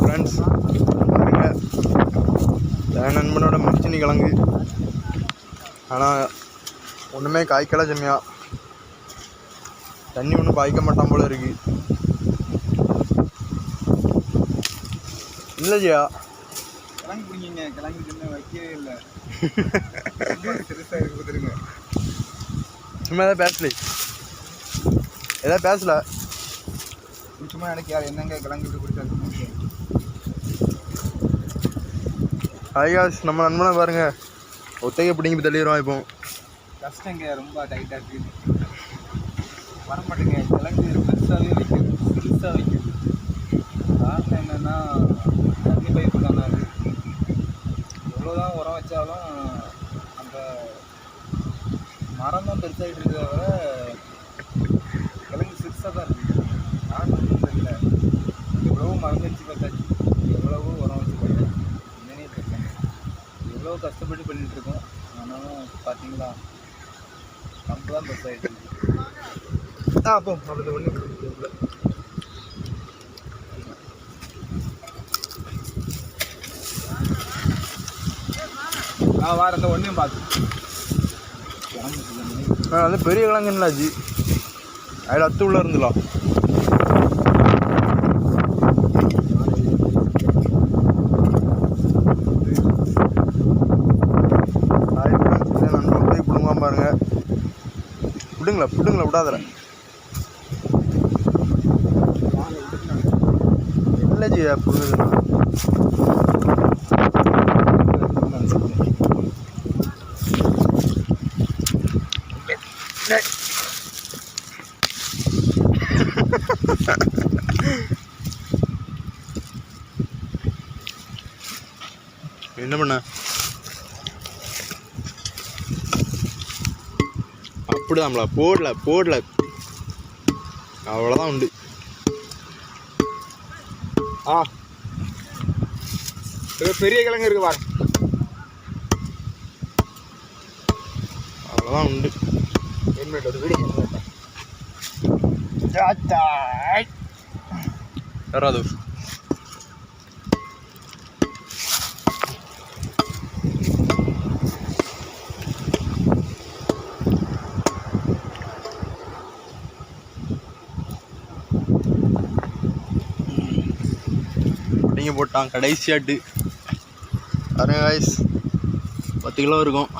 Friends என் நண்பனோட மச்சினி கிழங்கு. ஆனால் ஒன்றுமே காய்க்கலை செம்மையா. தண்ணி ஒன்றும் பாய்க்க மாட்டான் போல இருக்கு. இல்லை ஜியா கிழங்கு பிடிங்க. கிழங்கு சின்ன வைக்கவே இல்லை. பெருசாக இருக்குதுங்க. சும்மா எதாவது பேசல. எதாவது பேசல. சும்மா எனக்கு யார் என்னங்க கிழங்கு இப்படி பிடிச்சாரு. ஹாய்காஸ், நம்ம நண்பனை பாருங்க, ஒத்தையை பிடிங்கி தள்ளிடுவான். இப்போ கஷ்டங்க, ரொம்ப டைட்டாக இருக்குது. வரமாட்டேங்க. கிழங்கு பெருசாகவே வைக்குது, பெருசாக வைக்குது. காரணம் என்னென்னா தண்ணி பைப்பு தானே. அது எவ்வளோதான் உரம் வச்சாலும் அந்த மரம் தான் பெருசாகிட்டு இருக்கிறத தவிர கிழங்கு சிறுசாக தான் இருக்குது. காரணம் தெரியல. எவ்வளவோ மருந்து வச்சு பார்த்தாச்சு, எவ்வளவோ உரம் வச்சு பார்த்தாச்சு, என்னன்னே தெரியல. எவ்வளோ கஷ்டப்பட்டு பண்ணிகிட்ருக்கோம். ஆனாலும் பார்த்தீங்களா, கம்பு தான் பெருசாகிட்டு இருக்கு. அப்போ அப்படி ஒன்று வார இந்த ஒன்றையும் பார்த்து அது பெரிய கிழங்குன்னாச்சு. அதில் அத்து உள்ள இருந்துலாம். நண்பன் போய் பிடுங்க பாருங்க. பிடுங்களா விடாதல. இல்லை ஜி பிடுங்குதுண்ணா. என்ன பண்ண அப்படிதான்ல. போடல அவ்வளோதான் உண்டு. பெரிய கிழங்கு இருக்கு பாரு. அவ்வளோதான் உண்டு. யாராவது பிடிங்க போட்டான் கடைசியாட்டு. பாருங்க காய்ஸ், 10 கிலோ இருக்கும்.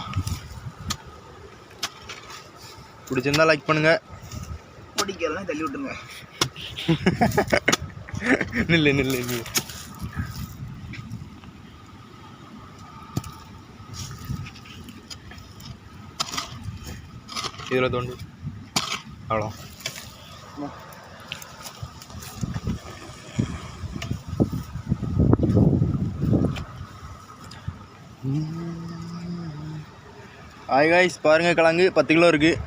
பிடிச்சிருந்தா லைக் பண்ணுங்க. பிடிக்கலாம் தள்ளி விட்டுருங்க. நில்லு. இதில் தோண்டு அவ்வளோ. ஹாய் காய்ஸ், பாருங்கள் கிழங்கு 10 கிலோ இருக்குது.